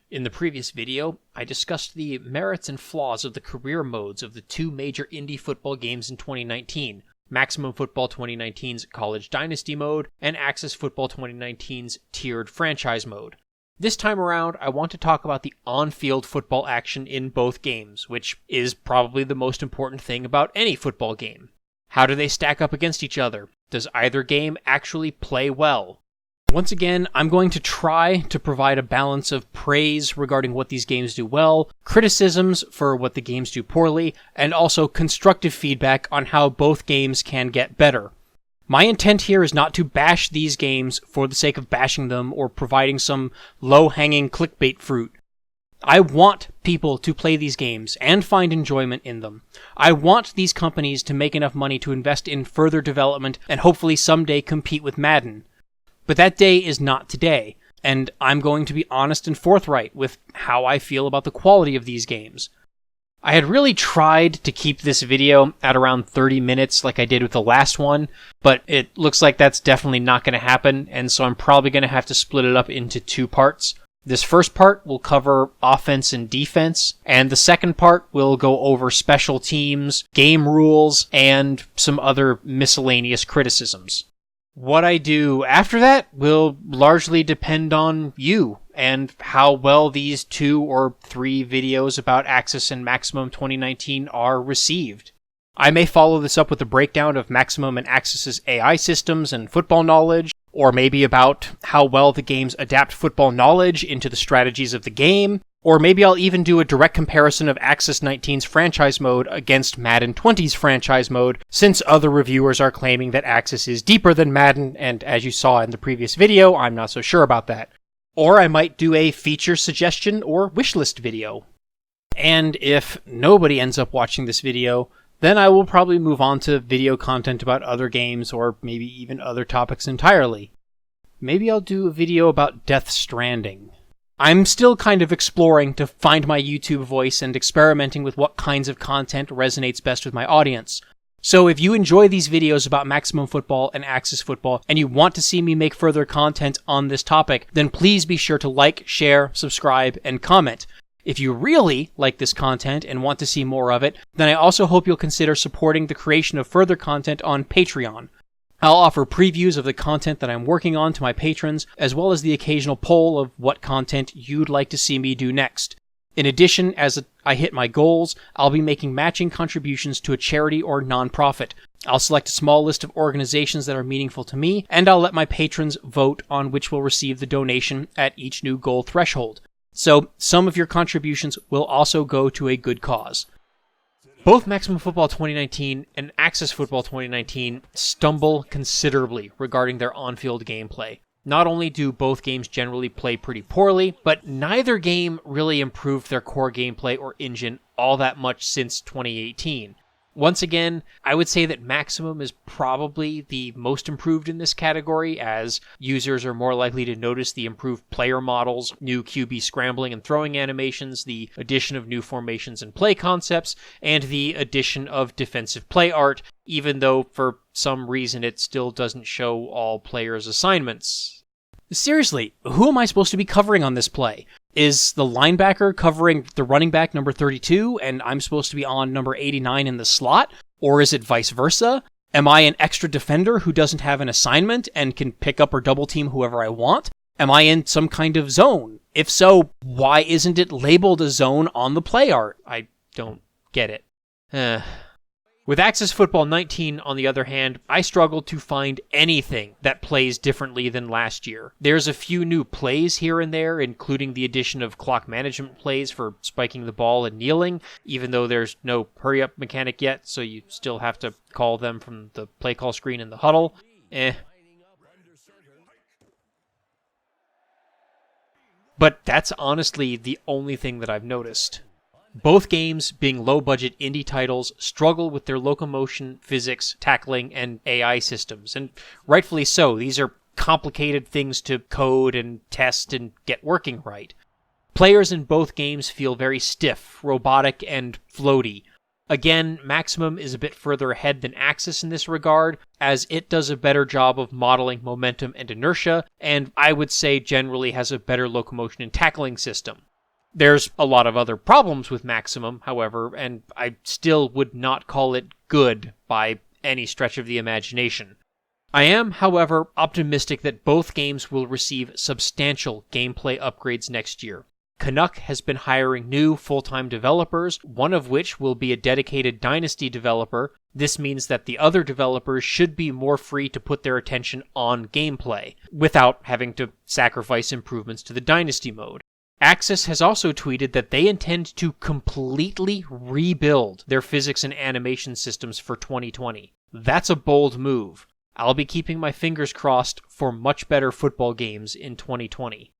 In the previous video, I discussed the merits and flaws of the career modes of the two major indie football games in 2019, Maximum Football 2019's College Dynasty mode and Axis Football 2019's Tiered Franchise mode. This time around, I want to talk about the on-field football action in both games, which is probably the most important thing about any football game. How do they stack up against each other? Does either game actually play well? Once again, I'm going to try to provide a balance of praise regarding what these games do well, criticisms for what the games do poorly, and also constructive feedback on how both games can get better. My intent here is not to bash these games for the sake of bashing them or providing some low-hanging clickbait fruit. I want people to play these games and find enjoyment in them. I want these companies to make enough money to invest in further development and hopefully someday compete with Madden. But that day is not today, and I'm going to be honest and forthright with how I feel about the quality of these games. I had really tried to keep this video at around 30 minutes like I did with the last one, but it looks like that's definitely not going to happen, and so I'm probably going to have to split it up into two parts. This first part will cover offense and defense, and the second part will go over special teams, game rules, and some other miscellaneous criticisms. What I do after that will largely depend on you and how well these 2 or 3 videos about Axis and Maximum 2019 are received. I may follow this up with a breakdown of Maximum and Axis's AI systems and football knowledge, or maybe about how well the games adapt football knowledge into the strategies of the game, or maybe I'll even do a direct comparison of Axis 19's franchise mode against Madden 20's franchise mode, since other reviewers are claiming that Axis is deeper than Madden, and as you saw in the previous video, I'm not so sure about that. Or I might do a feature suggestion or wishlist video. And if nobody ends up watching this video, then I will probably move on to video content about other games or maybe even other topics entirely. Maybe I'll do a video about Death Stranding. I'm still kind of exploring to find my YouTube voice and experimenting with what kinds of content resonates best with my audience. So if you enjoy these videos about Maximum Football and Axis Football and you want to see me make further content on this topic, then please be sure to like, share, subscribe, and comment. If you really like this content and want to see more of it, then I also hope you'll consider supporting the creation of further content on Patreon. I'll offer previews of the content that I'm working on to my patrons, as well as the occasional poll of what content you'd like to see me do next. In addition, as I hit my goals, I'll be making matching contributions to a charity or nonprofit. I'll select a small list of organizations that are meaningful to me, and I'll let my patrons vote on which will receive the donation at each new goal threshold. So, some of your contributions will also go to a good cause. Both Maximum Football 2019 and Axis Football 2019 stumble considerably regarding their on-field gameplay. Not only do both games generally play pretty poorly, but neither game really improved their core gameplay or engine all that much since 2018. Once again, I would say that Maximum is probably the most improved in this category, as users are more likely to notice the improved player models, new QB scrambling and throwing animations, the addition of new formations and play concepts, and the addition of defensive play art, even though for some reason it still doesn't show all players' assignments. Seriously, who am I supposed to be covering on this play? Is the linebacker covering the running back number 32 and I'm supposed to be on number 89 in the slot? Or is it vice versa? Am I an extra defender who doesn't have an assignment and can pick up or double team whoever I want? Am I in some kind of zone? If so, why isn't it labeled a zone on the play art? I don't get it. With Axis Football 19, on the other hand, I struggled to find anything that plays differently than last year. There's a few new plays here and there, including the addition of clock management plays for spiking the ball and kneeling, even though there's no hurry-up mechanic yet, so you still have to call them from the play call screen in the huddle. But that's honestly the only thing that I've noticed. Both games, being low-budget indie titles, struggle with their locomotion, physics, tackling, and AI systems, and rightfully so. These are complicated things to code and test and get working right. Players in both games feel very stiff, robotic, and floaty. Again, Maximum is a bit further ahead than Axis in this regard, as it does a better job of modeling momentum and inertia, and I would say generally has a better locomotion and tackling system. There's a lot of other problems with Maximum, however, and I still would not call it good by any stretch of the imagination. I am, however, optimistic that both games will receive substantial gameplay upgrades next year. Canuck has been hiring new full-time developers, one of which will be a dedicated Dynasty developer. This means that the other developers should be more free to put their attention on gameplay, without having to sacrifice improvements to the Dynasty mode. Axis has also tweeted that they intend to completely rebuild their physics and animation systems for 2020. That's a bold move. I'll be keeping my fingers crossed for much better football games in 2020.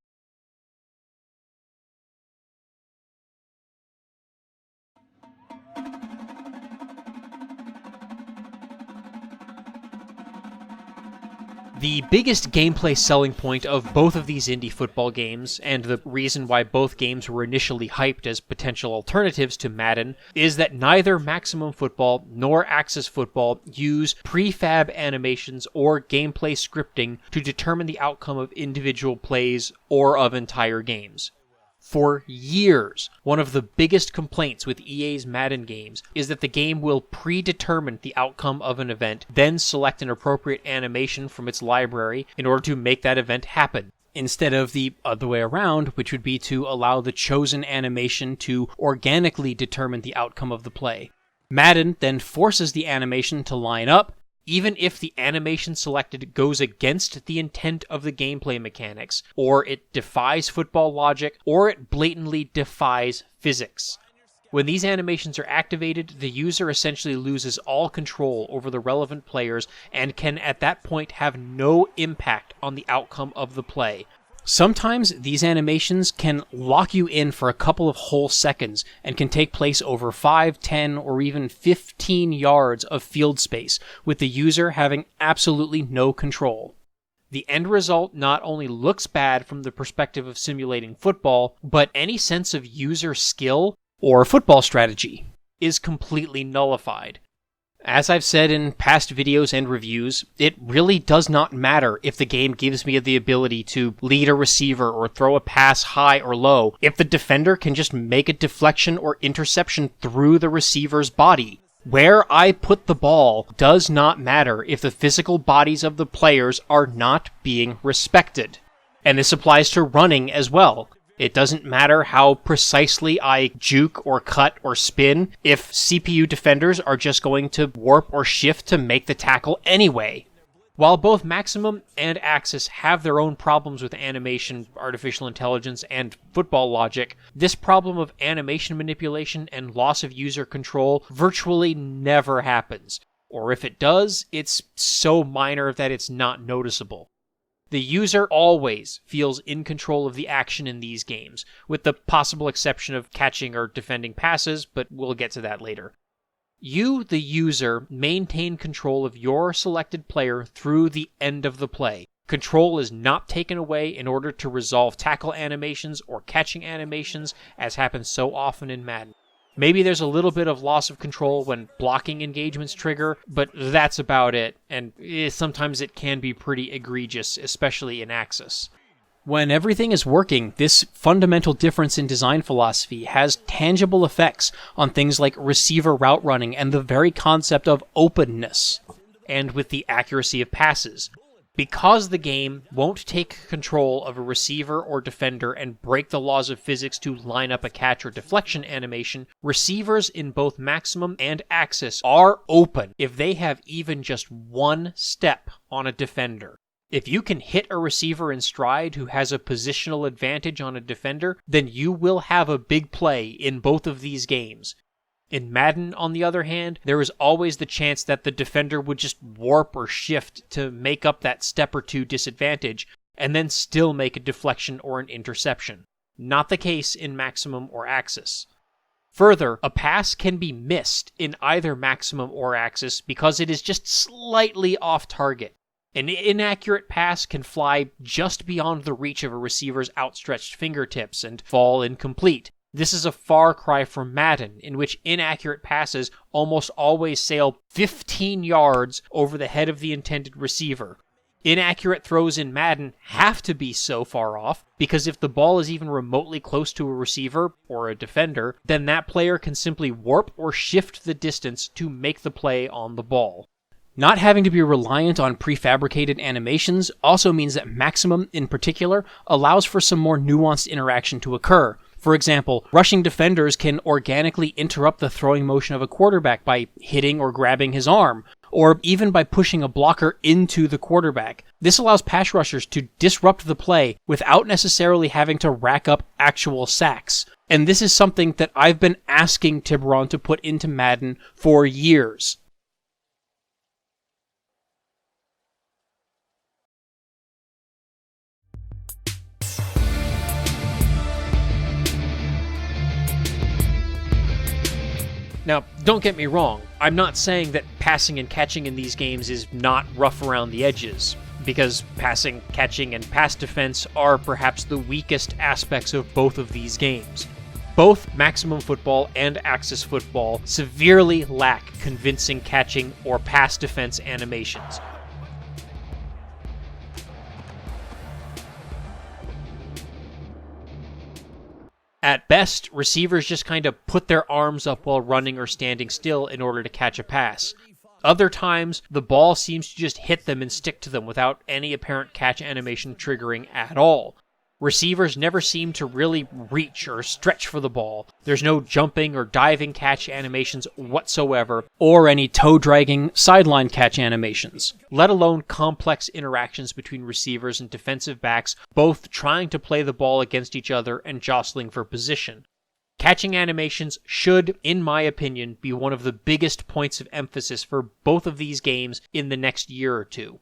The biggest gameplay selling point of both of these indie football games, and the reason why both games were initially hyped as potential alternatives to Madden, is that neither Maximum Football nor Axis Football use prefab animations or gameplay scripting to determine the outcome of individual plays or of entire games. For years, one of the biggest complaints with EA's Madden games is that the game will predetermine the outcome of an event, then select an appropriate animation from its library in order to make that event happen, instead of the other way around, which would be to allow the chosen animation to organically determine the outcome of the play. Madden then forces the animation to line up, even if the animation selected goes against the intent of the gameplay mechanics, or it defies football logic, or it blatantly defies physics. When these animations are activated, the user essentially loses all control over the relevant players and can at that point have no impact on the outcome of the play. Sometimes these animations can lock you in for a couple of whole seconds and can take place over 5, 10, or even 15 yards of field space, with the user having absolutely no control. The end result not only looks bad from the perspective of simulating football, but any sense of user skill or football strategy is completely nullified. As I've said in past videos and reviews, it really does not matter if the game gives me the ability to lead a receiver or throw a pass high or low, if the defender can just make a deflection or interception through the receiver's body. Where I put the ball does not matter if the physical bodies of the players are not being respected. And this applies to running as well. It doesn't matter how precisely I juke or cut or spin if CPU defenders are just going to warp or shift to make the tackle anyway. While both Maximum and Axis have their own problems with animation, artificial intelligence, and football logic, this problem of animation manipulation and loss of user control virtually never happens. Or if it does, it's so minor that it's not noticeable. The user always feels in control of the action in these games, with the possible exception of catching or defending passes, but we'll get to that later. You, the user, maintain control of your selected player through the end of the play. Control is not taken away in order to resolve tackle animations or catching animations, as happens so often in Madden. Maybe there's a little bit of loss of control when blocking engagements trigger, but that's about it, and sometimes it can be pretty egregious, especially in Axis. When everything is working, this fundamental difference in design philosophy has tangible effects on things like receiver route running and the very concept of openness, and with the accuracy of passes. Because the game won't take control of a receiver or defender and break the laws of physics to line up a catch or deflection animation, receivers in both Maximum and Axis are open if they have even just one step on a defender. If you can hit a receiver in stride who has a positional advantage on a defender, then you will have a big play in both of these games. In Madden, on the other hand, there is always the chance that the defender would just warp or shift to make up that step or two disadvantage, and then still make a deflection or an interception. Not the case in Maximum or Axis. Further, a pass can be missed in either Maximum or Axis because it is just slightly off target. An inaccurate pass can fly just beyond the reach of a receiver's outstretched fingertips and fall incomplete. This is a far cry from Madden, in which inaccurate passes almost always sail 15 yards over the head of the intended receiver. Inaccurate throws in Madden have to be so far off, because if the ball is even remotely close to a receiver or a defender, then that player can simply warp or shift the distance to make the play on the ball. Not having to be reliant on prefabricated animations also means that Maximum, in particular, allows for some more nuanced interaction to occur. For example, rushing defenders can organically interrupt the throwing motion of a quarterback by hitting or grabbing his arm, or even by pushing a blocker into the quarterback. This allows pass rushers to disrupt the play without necessarily having to rack up actual sacks. And this is something that I've been asking Tiburon to put into Madden for years. Now, don't get me wrong, I'm not saying that passing and catching in these games is not rough around the edges, because passing, catching, and pass defense are perhaps the weakest aspects of both of these games. Both Maximum Football and Axis Football severely lack convincing catching or pass defense animations. At best, receivers just kind of put their arms up while running or standing still in order to catch a pass. Other times, the ball seems to just hit them and stick to them without any apparent catch animation triggering at all. Receivers never seem to really reach or stretch for the ball. There's no jumping or diving catch animations whatsoever, or any toe-dragging sideline catch animations, let alone complex interactions between receivers and defensive backs, both trying to play the ball against each other and jostling for position. Catching animations should, in my opinion, be one of the biggest points of emphasis for both of these games in the next year or two.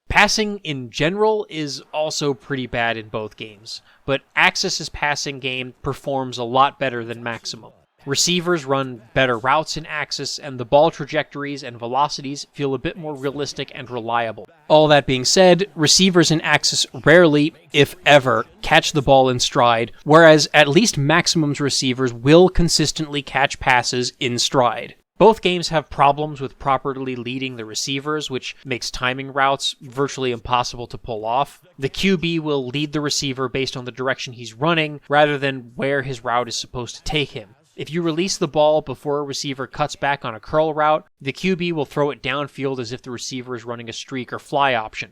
Passing in general is also pretty bad in both games, but Axis's passing game performs a lot better than Maximum. Receivers run better routes in Axis, and the ball trajectories and velocities feel a bit more realistic and reliable. All that being said, receivers in Axis rarely, if ever, catch the ball in stride, whereas at least Maximum's receivers will consistently catch passes in stride. Both games have problems with properly leading the receivers, which makes timing routes virtually impossible to pull off. The QB will lead the receiver based on the direction he's running, rather than where his route is supposed to take him. If you release the ball before a receiver cuts back on a curl route, the QB will throw it downfield as if the receiver is running a streak or fly option.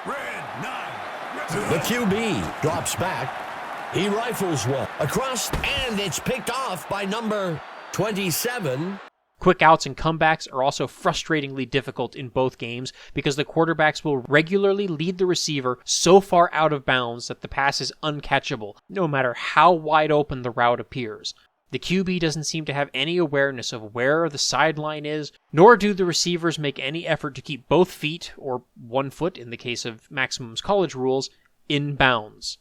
The QB drops back. He rifles one across, and it's picked off by number 27. Quick outs and comebacks are also frustratingly difficult in both games because the quarterbacks will regularly lead the receiver so far out of bounds that the pass is uncatchable, no matter how wide open the route appears. The QB doesn't seem to have any awareness of where the sideline is, nor do the receivers make any effort to keep both feet, or one foot in the case of Maximum's college rules, in bounds.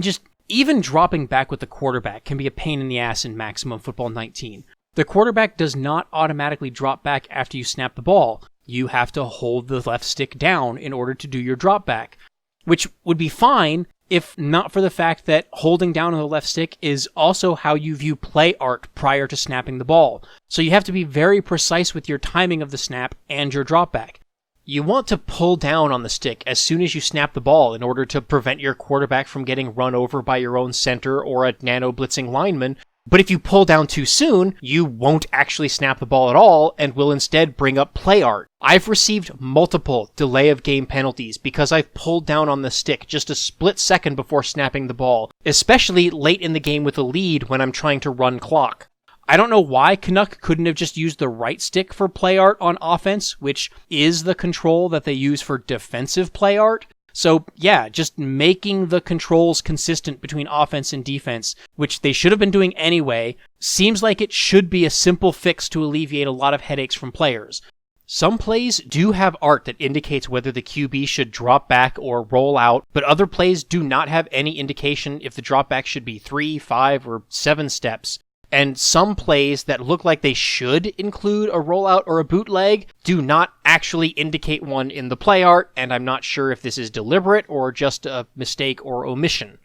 Just even dropping back with the quarterback can be a pain in the ass in Maximum Football 19. The quarterback does not automatically drop back after you snap the ball. You have to hold the left stick down in order to do your drop back, which would be fine if not for the fact that holding down on the left stick is also how you view play art prior to snapping the ball. So you have to be very precise with your timing of the snap and your drop back. You want to pull down on the stick as soon as you snap the ball in order to prevent your quarterback from getting run over by your own center or a nano-blitzing lineman, but if you pull down too soon, you won't actually snap the ball at all and will instead bring up play art. I've received multiple delay of game penalties because I've pulled down on the stick just a split second before snapping the ball, especially late in the game with a lead when I'm trying to run clock. I don't know why Canuck couldn't have just used the right stick for play art on offense, which is the control that they use for defensive play art. So yeah, just making the controls consistent between offense and defense, which they should have been doing anyway, seems like it should be a simple fix to alleviate a lot of headaches from players. Some plays do have art that indicates whether the QB should drop back or roll out, but other plays do not have any indication if the drop back should be 3, 5, or 7 steps. And some plays that look like they should include a rollout or a bootleg do not actually indicate one in the play art, and I'm not sure if this is deliberate or just a mistake or omission.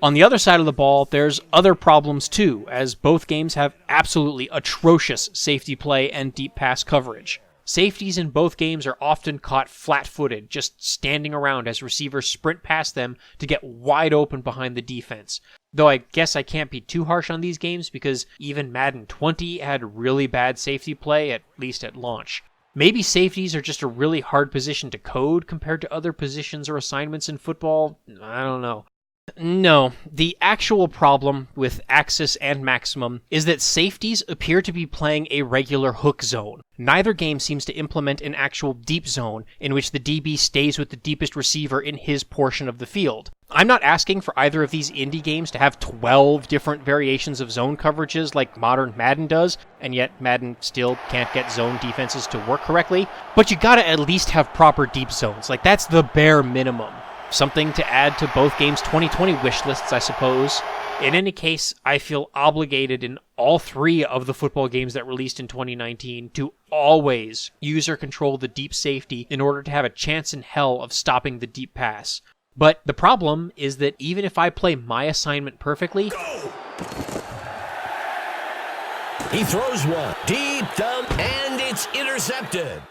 On the other side of the ball, there's other problems too, as both games have absolutely atrocious safety play and deep pass coverage. Safeties in both games are often caught flat-footed, just standing around as receivers sprint past them to get wide open behind the defense. Though I guess I can't be too harsh on these games because even Madden 20 had really bad safety play, at least at launch. Maybe safeties are just a really hard position to code compared to other positions or assignments in football. I don't know. No, the actual problem with Axis and Maximum is that safeties appear to be playing a regular hook zone. Neither game seems to implement an actual deep zone in which the DB stays with the deepest receiver in his portion of the field. I'm not asking for either of these indie games to have 12 different variations of zone coverages like modern Madden does, and yet Madden still can't get zone defenses to work correctly, but you gotta at least have proper deep zones. Like, that's the bare minimum. Something to add to both games' 2020 wish lists, I suppose. In any case, I feel obligated in all three of the football games that released in 2019 to always use or control the deep safety in order to have a chance in hell of stopping the deep pass. But the problem is that even if I play my assignment perfectly... He throws one deep down, and it's intercepted.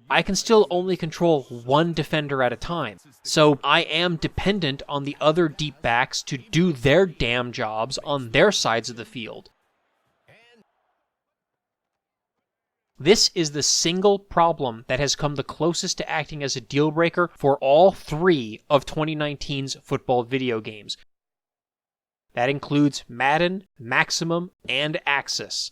I can still only control one defender at a time, so I am dependent on the other deep backs to do their damn jobs on their sides of the field. This is the single problem that has come the closest to acting as a deal breaker for all three of 2019's football video games. That includes Madden, Maximum, and Axis.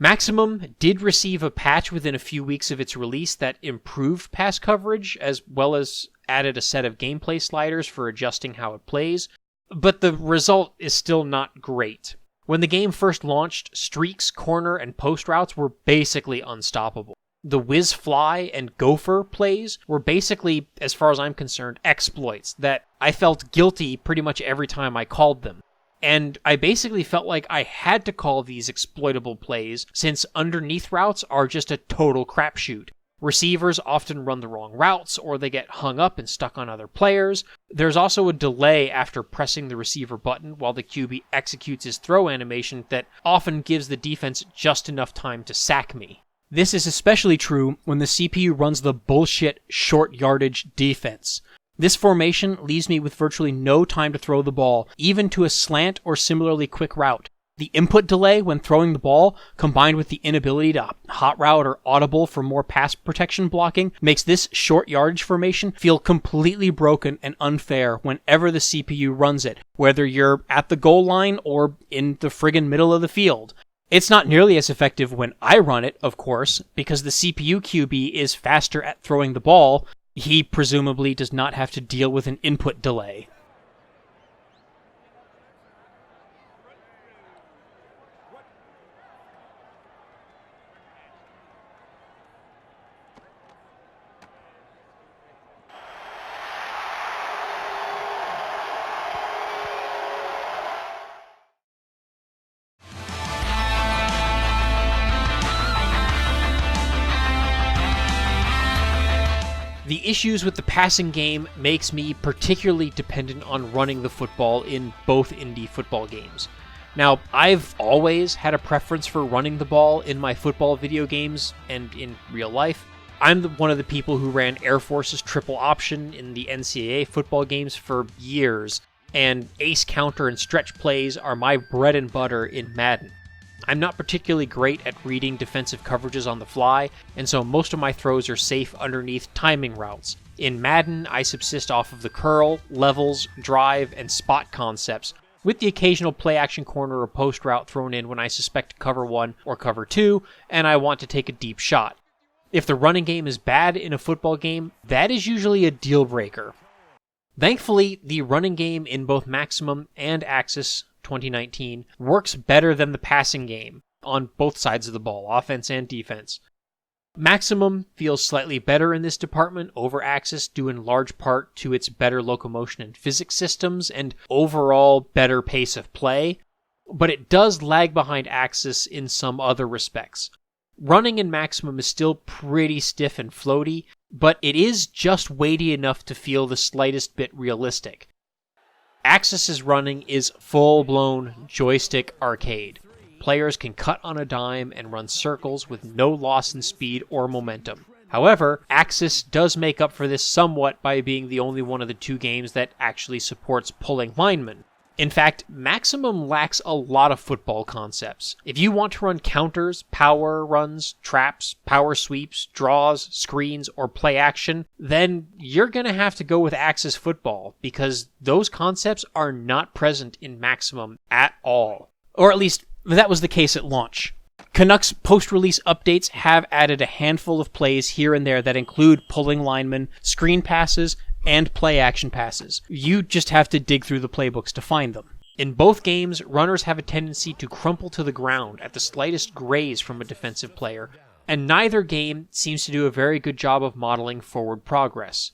Maximum did receive a patch within a few weeks of its release that improved pass coverage, as well as added a set of gameplay sliders for adjusting how it plays, but the result is still not great. When the game first launched, streaks, corner, and post routes were basically unstoppable. The whiz fly and gopher plays were basically, as far as I'm concerned, exploits that I felt guilty pretty much every time I called them. And I basically felt like I had to call these exploitable plays since underneath routes are just a total crapshoot. Receivers often run the wrong routes or they get hung up and stuck on other players. There's also a delay after pressing the receiver button while the QB executes his throw animation that often gives the defense just enough time to sack me. This is especially true when the CPU runs the bullshit short yardage defense. This formation leaves me with virtually no time to throw the ball, even to a slant or similarly quick route. The input delay when throwing the ball, combined with the inability to hot route or audible for more pass protection blocking, makes this short yardage formation feel completely broken and unfair whenever the CPU runs it, whether you're at the goal line or in the friggin' middle of the field. It's not nearly as effective when I run it, of course, because the CPU QB is faster at throwing the ball. He presumably does not have to deal with an input delay. The issues with the passing game makes me particularly dependent on running the football in both indie football games. Now, I've always had a preference for running the ball in my football video games and in real life. I'm one of the people who ran Air Force's triple option in the NCAA football games for years, and ace counter and stretch plays are my bread and butter in Madden. I'm not particularly great at reading defensive coverages on the fly, and so most of my throws are safe underneath timing routes. In Madden, I subsist off of the curl, levels, drive, and spot concepts, with the occasional play-action corner or post route thrown in when I suspect cover 1 or cover 2, and I want to take a deep shot. If the running game is bad in a football game, that is usually a deal breaker. Thankfully, the running game in both Maximum and Axis 2019 works better than the passing game on both sides of the ball, offense and defense. Maximum feels slightly better in this department over Axis, due in large part to its better locomotion and physics systems and overall better pace of play, but it does lag behind Axis in some other respects. Running in Maximum is still pretty stiff and floaty, but it is just weighty enough to feel the slightest bit realistic. Axis's running is full-blown joystick arcade. players can cut on a dime and run circles with no loss in speed or momentum. However, Axis does make up for this somewhat by being the only one of the two games that actually supports pulling linemen. In fact, Maximum lacks a lot of football concepts. If you want to run counters, power runs, traps, power sweeps, draws, screens, or play action, then you're going to have to go with Axis football, because those concepts are not present in Maximum at all. Or at least, that was the case at launch. Canucks post-release updates have added a handful of plays here and there that include pulling linemen, screen passes, and play-action passes. You just have to dig through the playbooks to find them. In both games, runners have a tendency to crumple to the ground at the slightest graze from a defensive player, and neither game seems to do a very good job of modeling forward progress.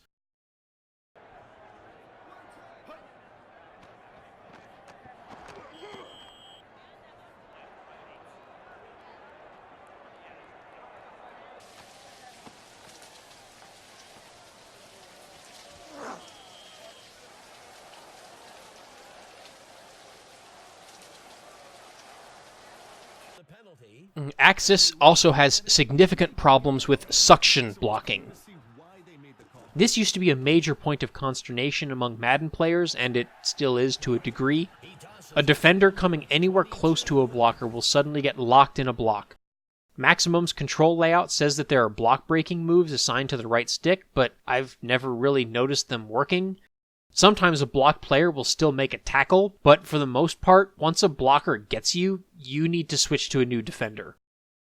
Axis also has significant problems with suction blocking. This used to be a major point of consternation among Madden players, and it still is to a degree. A defender coming anywhere close to a blocker will suddenly get locked in a block. Maximum's control layout says that there are block breaking moves assigned to the right stick, but I've never really noticed them working. Sometimes a block player will still make a tackle, but for the most part, once a blocker gets you, you need to switch to a new defender.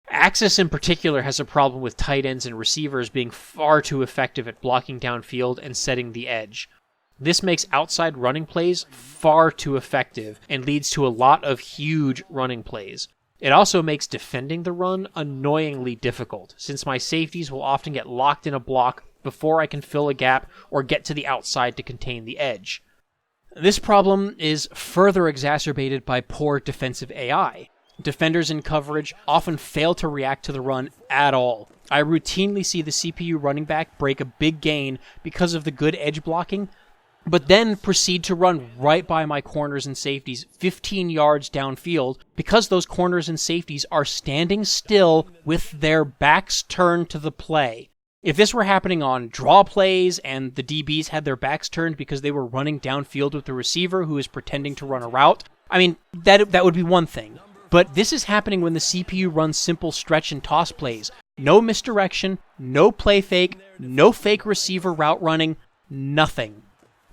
Axis in particular has a problem with tight ends and receivers being far too effective at blocking downfield and setting the edge. This makes outside running plays far too effective and leads to a lot of huge running plays. It also makes defending the run annoyingly difficult, since my safeties will often get locked in a block before I can fill a gap or get to the outside to contain the edge. This problem is further exacerbated by poor defensive AI. Defenders in coverage often fail to react to the run at all. I routinely see the CPU running back break a big gain because of the good edge blocking, but then proceed to run right by my corners and safeties 15 yards downfield because those corners and safeties are standing still with their backs turned to the play. If this were happening on draw plays and the DBs had their backs turned because they were running downfield with the receiver who is pretending to run a route, I mean, that would be one thing. But this is happening when the CPU runs simple stretch and toss plays. No misdirection, no play fake, no fake receiver route running, nothing.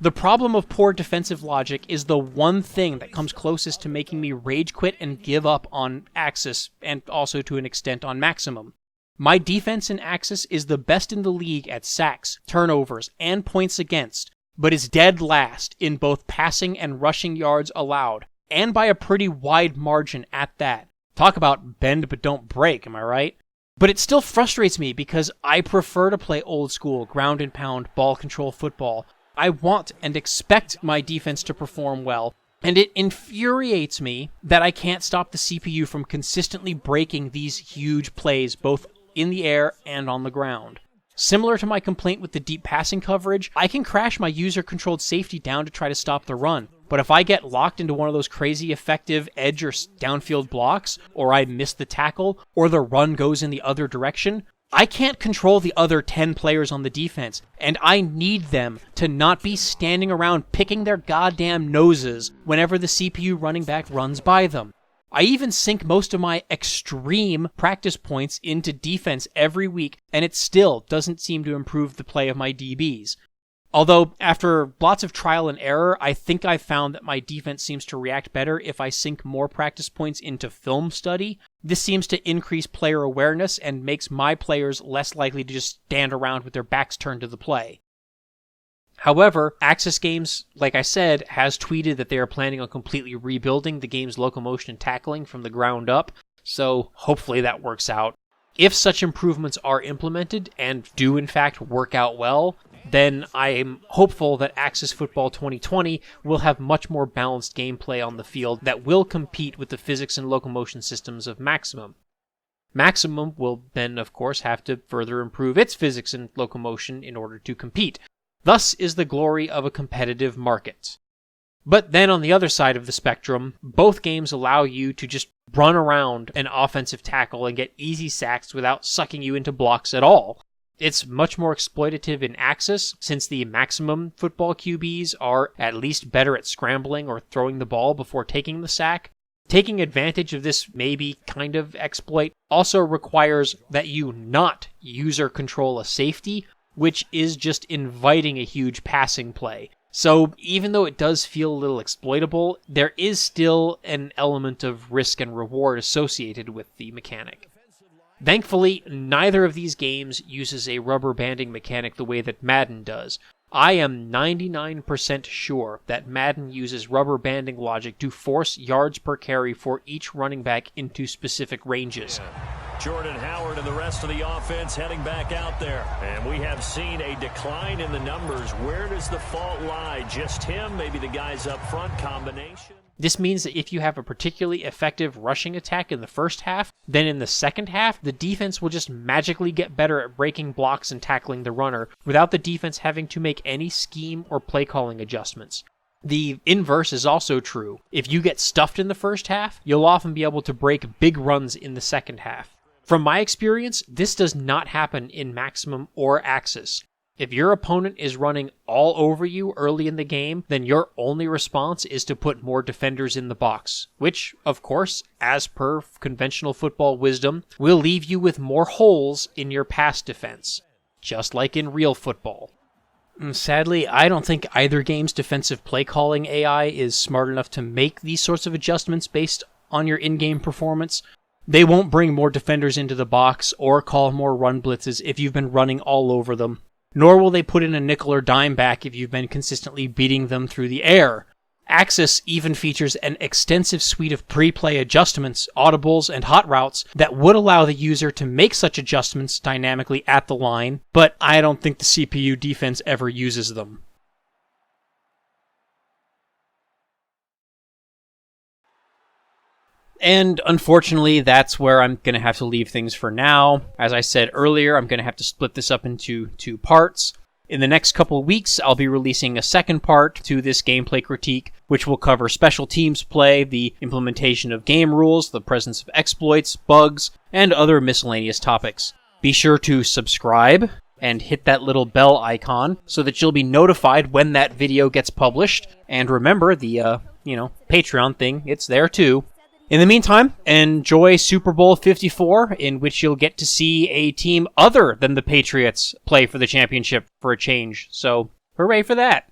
The problem of poor defensive logic is the one thing that comes closest to making me rage quit and give up on Axis, and also to an extent on Maximum. My defense in Axis is the best in the league at sacks, turnovers, and points against, but is dead last in both passing and rushing yards allowed, and by a pretty wide margin at that. Talk about bend but don't break, am I right? But it still frustrates me because I prefer to play old school, ground and pound, ball control football. I want and expect my defense to perform well, and it infuriates me that I can't stop the CPU from consistently breaking these huge plays both in the air and on the ground. Similar to my complaint with the deep passing coverage, I can crash my user-controlled safety down to try to stop the run, but if I get locked into one of those crazy effective edge or downfield blocks, or I miss the tackle, or the run goes in the other direction, I can't control the other 10 players on the defense, and I need them to not be standing around picking their goddamn noses whenever the CPU running back runs by them. I even sink most of my extreme practice points into defense every week, and it still doesn't seem to improve the play of my DBs. Although, after lots of trial and error, I think I've found that my defense seems to react better if I sink more practice points into film study. This seems to increase player awareness and makes my players less likely to just stand around with their backs turned to the play. However, Axis Games, like I said, has tweeted that they are planning on completely rebuilding the game's locomotion and tackling from the ground up, so hopefully that works out. If such improvements are implemented and do in fact work out well, then I am hopeful that Axis Football 2020 will have much more balanced gameplay on the field that will compete with the physics and locomotion systems of Maximum. Maximum will then, of course, have to further improve its physics and locomotion in order to compete. Thus is the glory of a competitive market. But then on the other side of the spectrum, both games allow you to just run around an offensive tackle and get easy sacks without sucking you into blocks at all. It's much more exploitative in Axis, since the maximum football QBs are at least better at scrambling or throwing the ball before taking the sack. Taking advantage of this maybe kind of exploit also requires that you not user control a safety, which is just inviting a huge passing play. So even though it does feel a little exploitable, there is still an element of risk and reward associated with the mechanic. Thankfully, neither of these games uses a rubber banding mechanic the way that Madden does. I am 99% sure that Madden uses rubber banding logic to force yards per carry for each running back into specific ranges. Jordan Howard and the rest of the offense heading back out there. And we have seen a decline in the numbers. Where does the fault lie? Just him? Maybe the guys up front combination? This means that if you have a particularly effective rushing attack in the first half, then in the second half, the defense will just magically get better at breaking blocks and tackling the runner without the defense having to make any scheme or play calling adjustments. The inverse is also true. If you get stuffed in the first half, you'll often be able to break big runs in the second half. From my experience, this does not happen in Maximum or Axis. If your opponent is running all over you early in the game, then your only response is to put more defenders in the box, which, of course, as per conventional football wisdom, will leave you with more holes in your pass defense, just like in real football. Sadly, I don't think either game's defensive play calling AI is smart enough to make these sorts of adjustments based on your in-game performance. They won't bring more defenders into the box or call more run blitzes if you've been running all over them. Nor will they put in a nickel or dime back if you've been consistently beating them through the air. Axis even features an extensive suite of pre-play adjustments, audibles, and hot routes that would allow the user to make such adjustments dynamically at the line, but I don't think the CPU defense ever uses them. And unfortunately, that's where I'm going to have to leave things for now. As I said earlier, I'm going to have to split this up into 2 parts. In the next couple of weeks, I'll be releasing a second part to this gameplay critique, which will cover special teams play, the implementation of game rules, the presence of exploits, bugs, and other miscellaneous topics. Be sure to subscribe and hit that little bell icon so that you'll be notified when that video gets published. And remember, the, Patreon thing, it's there too. In the meantime, enjoy Super Bowl 54, in which you'll get to see a team other than the Patriots play for the championship for a change. So, hooray for that!